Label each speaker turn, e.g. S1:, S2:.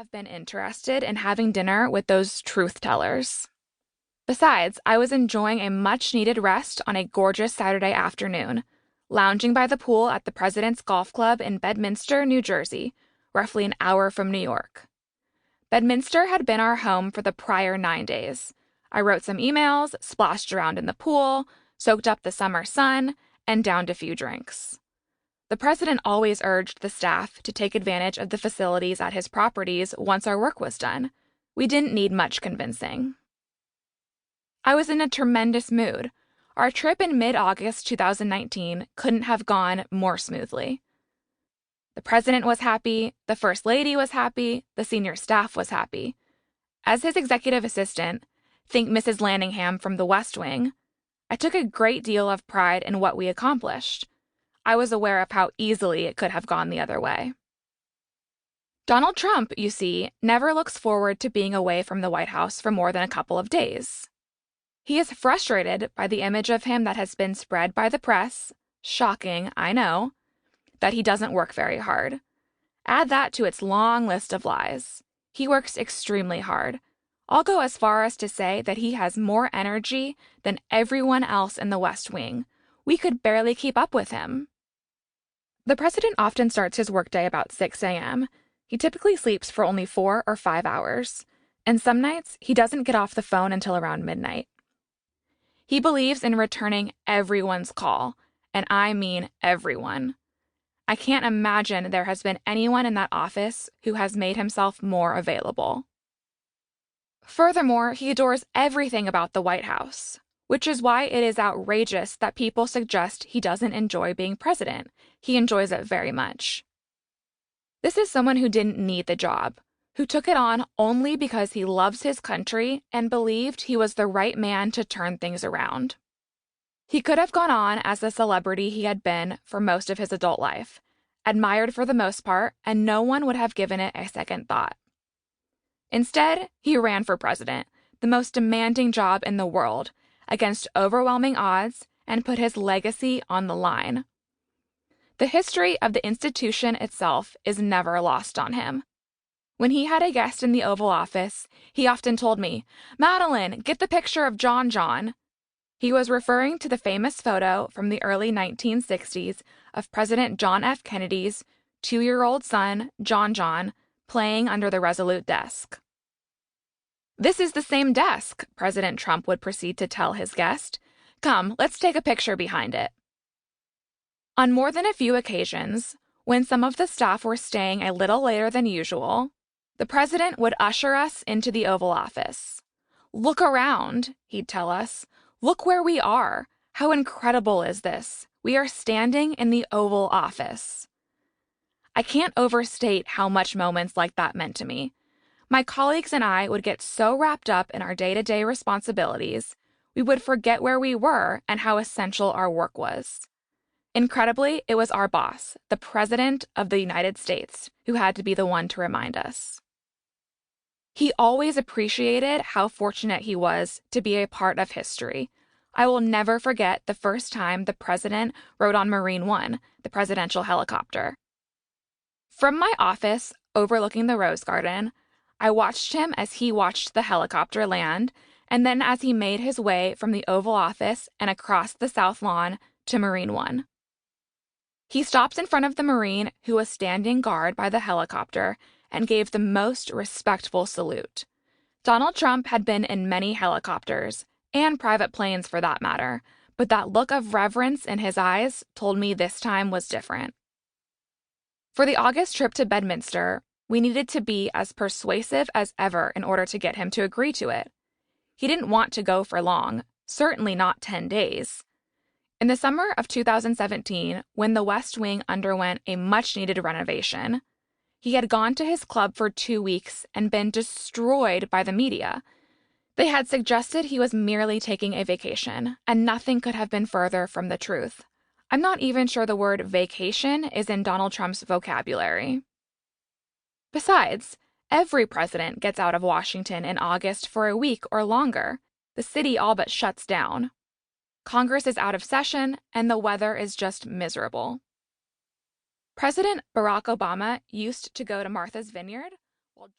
S1: have been interested in having dinner with those truth tellers. Besides, I was enjoying a much-needed rest on a gorgeous Saturday afternoon, lounging by the pool at the President's Golf Club in Bedminster, New Jersey, roughly an hour from New York. Bedminster had been our home for the prior 9 days. I wrote some emails, splashed around in the pool, soaked up the summer sun, and downed a few drinks. The president always urged the staff to take advantage of the facilities at his properties once our work was done. We didn't need much convincing. I was in a tremendous mood. Our trip in mid-August 2019 couldn't have gone more smoothly. The president was happy, the first lady was happy, the senior staff was happy. As his executive assistant, think Mrs. Landingham from the West Wing, I took a great deal of pride in what we accomplished. I was aware of how easily it could have gone the other way. Donald Trump, you see, never looks forward to being away from the White House for more than a couple of days. He is frustrated by the image of him that has been spread by the press, shocking, I know, that he doesn't work very hard. Add that to its long list of lies. He works extremely hard. I'll go as far as to say that he has more energy than everyone else in the West Wing. We could barely keep up with him. The president often starts his workday about 6 a.m. He typically sleeps for only 4 or 5 hours, and some nights he doesn't get off the phone until around midnight. He believes in returning everyone's call, and I mean everyone. I can't imagine there has been anyone in that office who has made himself more available. Furthermore, he adores everything about the White House, which is why it is outrageous that people suggest he doesn't enjoy being president. He enjoys it very much. This is someone who didn't need the job, who took it on only because he loves his country and believed he was the right man to turn things around. He could have gone on as the celebrity he had been for most of his adult life, admired for the most part, and no one would have given it a second thought. Instead, he ran for president, the most demanding job in the world, against overwhelming odds, and put his legacy on the line. The history of the institution itself is never lost on him. When he had a guest in the Oval Office, he often told me, "Madeleine, get the picture of John John." He was referring to the famous photo from the early 1960s of President John F. Kennedy's 2-year-old son, John John, playing under the Resolute desk. "This is the same desk," President Trump would proceed to tell his guest. "Come, let's take a picture behind it." On more than a few occasions, when some of the staff were staying a little later than usual, the president would usher us into the Oval Office. "Look around," he'd tell us. "Look where we are. How incredible is this? We are standing in the Oval Office." I can't overstate how much moments like that meant to me. My colleagues and I would get so wrapped up in our day-to-day responsibilities, we would forget where we were and how essential our work was. Incredibly, it was our boss, the President of the United States, who had to be the one to remind us. He always appreciated how fortunate he was to be a part of history. I will never forget the first time the president rode on Marine One, the presidential helicopter. From my office, overlooking the Rose Garden, I watched him as he watched the helicopter land, and then as he made his way from the Oval Office and across the South Lawn to Marine One. He stopped in front of the Marine who was standing guard by the helicopter and gave the most respectful salute. Donald Trump had been in many helicopters, and private planes for that matter, but that look of reverence in his eyes told me this time was different. For the August trip to Bedminster, we needed to be as persuasive as ever in order to get him to agree to it. He didn't want to go for long, certainly not 10 days. In the summer of 2017, when the West Wing underwent a much-needed renovation, he had gone to his club for 2 weeks and been destroyed by the media. They had suggested he was merely taking a vacation, and nothing could have been further from the truth. I'm not even sure the word vacation is in Donald Trump's vocabulary. Besides, every president gets out of Washington in August for a week or longer. The city all but shuts down. Congress is out of session, and the weather is just miserable. President Barack Obama used to go to Martha's Vineyard,